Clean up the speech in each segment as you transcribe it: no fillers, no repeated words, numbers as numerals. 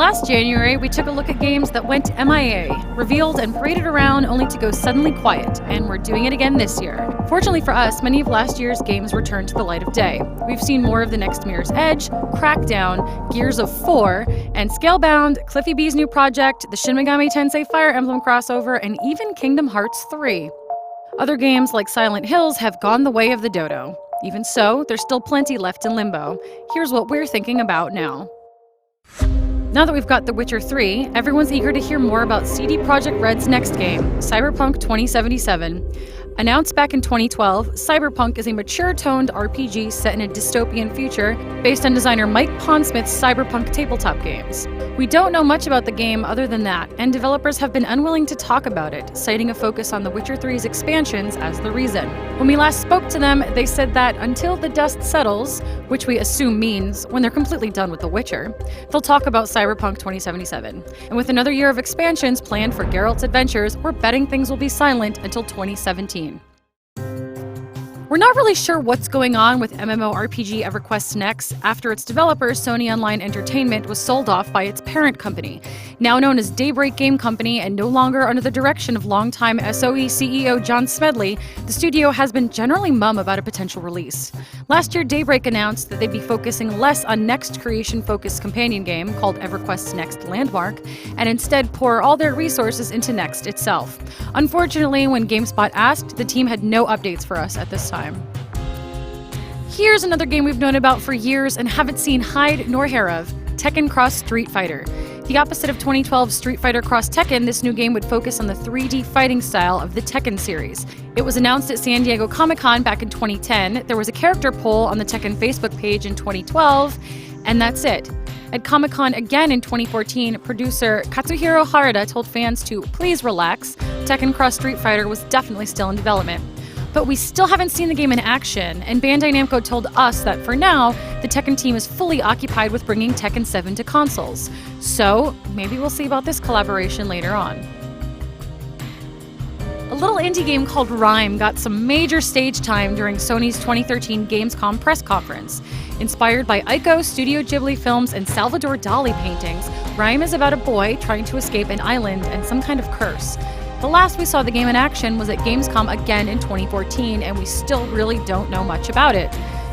Last January, we took a look at games that went MIA, revealed and paraded around only to go suddenly quiet, and we're doing it again this year. Fortunately for us, many of last year's games returned to the light of day. We've seen more of the next Mirror's Edge, Crackdown, Gears of 4, and Scalebound, Cliffy B's new project, the Shin Megami Tensei Fire Emblem crossover, and even Kingdom Hearts 3. Other games like Silent Hills have gone the way of the dodo. Even so, there's still plenty left in limbo. Here's what we're thinking about now. Now that we've got The Witcher 3, everyone's eager to hear more about CD Projekt Red's next game, Cyberpunk 2077. Announced back in 2012, Cyberpunk is a mature-toned RPG set in a dystopian future based on designer Mike Pondsmith's Cyberpunk tabletop games. We don't know much about the game other than that, and developers have been unwilling to talk about it, citing a focus on The Witcher 3's expansions as the reason. When we last spoke to them, they said that until the dust settles, which we assume means when they're completely done with The Witcher, they'll talk about Cyberpunk 2077. And with another year of expansions planned for Geralt's adventures, we're betting things will be silent until 2017. We're not really sure what's going on with MMORPG EverQuest Next after its developer, Sony Online Entertainment, was sold off by its parent company. Now known as Daybreak Game Company and no longer under the direction of longtime SOE CEO John Smedley, the studio has been generally mum about a potential release. Last year, Daybreak announced that they'd be focusing less on next creation-focused companion game called EverQuest Next Landmark, and instead pour all their resources into Next itself. Unfortunately, when GameSpot asked, the team had no updates for us at this time. Here's another game we've known about for years and haven't seen hide nor hair of, Tekken Cross Street Fighter. The opposite of 2012's Street Fighter Cross Tekken, this new game would focus on the 3D fighting style of the Tekken series. It was announced at San Diego Comic-Con back in 2010, there was a character poll on the Tekken Facebook page in 2012, and that's it. At Comic-Con again in 2014, producer Katsuhiro Harada told fans to please relax, Tekken Cross Street Fighter was definitely still in development. But we still haven't seen the game in action, and Bandai Namco told us that for now, the Tekken team is fully occupied with bringing Tekken 7 to consoles. So, maybe we'll see about this collaboration later on. A little indie game called Rime got some major stage time during Sony's 2013 Gamescom press conference. Inspired by Ico, Studio Ghibli films, and Salvador Dali paintings, Rime is about a boy trying to escape an island and some kind of curse. The last we saw the game in action was at Gamescom again in 2014, and we still really don't know much about it.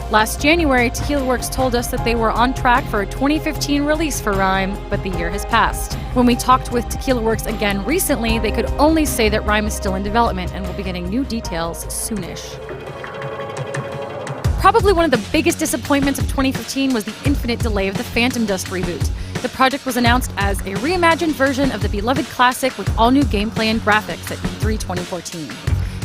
Last January, Tequila Works told us that they were on track for a 2015 release for Rime, but the year has passed. When we talked with Tequila Works again recently, they could only say that Rime is still in development and will be getting new details soonish. Probably one of the biggest disappointments of 2015 was the infinite delay of the Phantom Dust reboot. The project was announced as a reimagined version of the beloved classic with all new gameplay and graphics at E3 2014.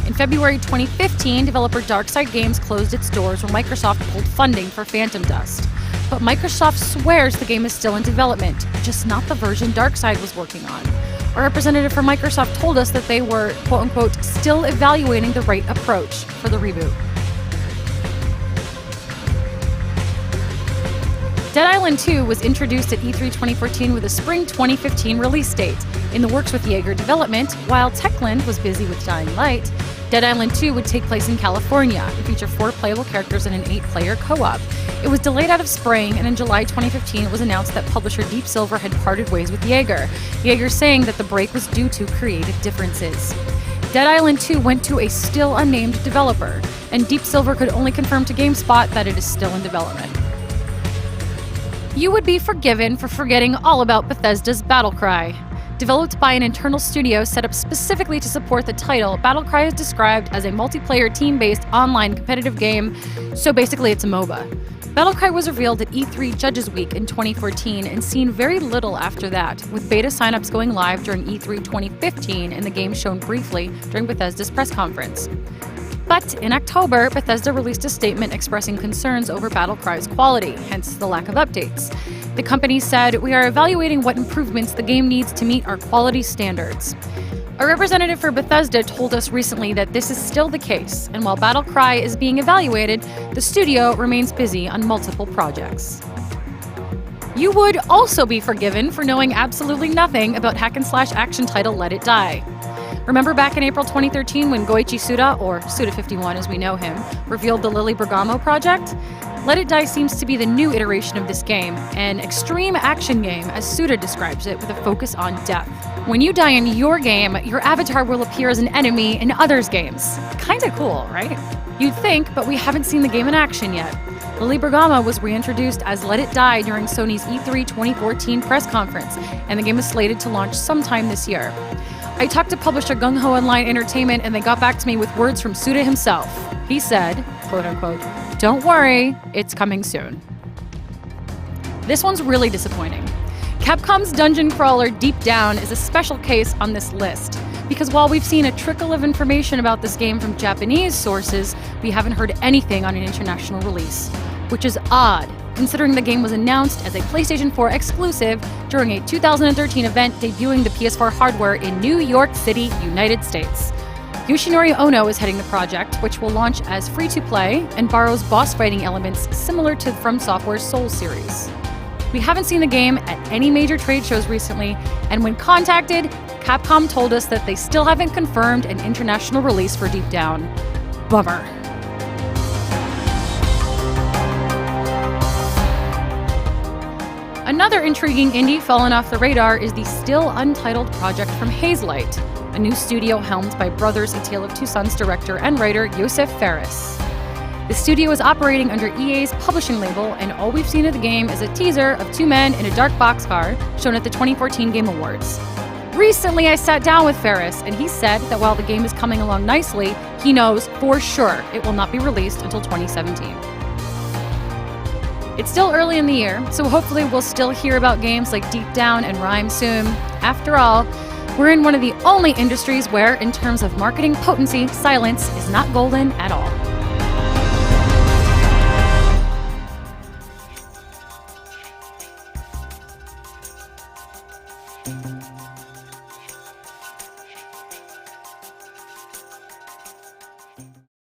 In February 2015, developer Darkside Games closed its doors when Microsoft pulled funding for Phantom Dust. But Microsoft swears the game is still in development, just not the version Darkside was working on. A representative from Microsoft told us that they were, quote-unquote, still evaluating the right approach for the reboot. Dead Island 2 was introduced at E3 2014 with a spring 2015 release date. In the works with Jaeger Development, while Techland was busy with Dying Light, Dead Island 2 would take place in California and feature 4 playable characters and an 8-player co-op. It was delayed out of spring, and in July 2015 it was announced that publisher Deep Silver had parted ways with Jaeger. Jaeger saying that the break was due to creative differences. Dead Island 2 went to a still unnamed developer, and Deep Silver could only confirm to GameSpot that it is still in development. You would be forgiven for forgetting all about Bethesda's Battlecry. Developed by an internal studio set up specifically to support the title, Battlecry is described as a multiplayer team-based online competitive game, so basically it's a MOBA. Battlecry was revealed at E3 Judges Week in 2014 and seen very little after that, with beta signups going live during E3 2015 and the game shown briefly during Bethesda's press conference. But in October, Bethesda released a statement expressing concerns over Battlecry's quality, hence the lack of updates. The company said, "We are evaluating what improvements the game needs to meet our quality standards." A representative for Bethesda told us recently that this is still the case, and while Battlecry is being evaluated, the studio remains busy on multiple projects. You would also be forgiven for knowing absolutely nothing about hack-and-slash action title Let It Die. Remember back in April 2013 when Goichi Suda, or Suda51 as we know him, revealed the Lily Bergamo project? Let It Die seems to be the new iteration of this game, an extreme action game, as Suda describes it, with a focus on death. When you die in your game, your avatar will appear as an enemy in others' games. Kinda cool, right? You'd think, but we haven't seen the game in action yet. Lily Bergamo was reintroduced as Let It Die during Sony's E3 2014 press conference, and the game is slated to launch sometime this year. I talked to publisher Gung Ho Online Entertainment, and they got back to me with words from Suda himself. He said, quote unquote, "Don't worry, it's coming soon." This one's really disappointing. Capcom's dungeon crawler Deep Down is a special case on this list, because while we've seen a trickle of information about this game from Japanese sources, we haven't heard anything on an international release, which is odd, considering the game was announced as a PlayStation 4 exclusive during a 2013 event debuting the PS4 hardware in New York City, United States. Yoshinori Ono is heading the project, which will launch as free-to-play and borrows boss fighting elements similar to From Software's Souls series. We haven't seen the game at any major trade shows recently, and when contacted, Capcom told us that they still haven't confirmed an international release for Deep Down. Bummer. Another intriguing indie fallen off the radar is the still untitled project from Hazelight, a new studio helmed by Brothers: A Tale of Two Sons director and writer Yosef Fares. The studio is operating under EA's publishing label, and all we've seen of the game is a teaser of two men in a dark boxcar shown at the 2014 Game Awards. Recently, I sat down with Fares, and he said that while the game is coming along nicely, he knows for sure it will not be released until 2017. It's still early in the year, so hopefully we'll still hear about games like Deep Down and Rime soon. After all, we're in one of the only industries where, in terms of marketing potency, silence is not golden at all.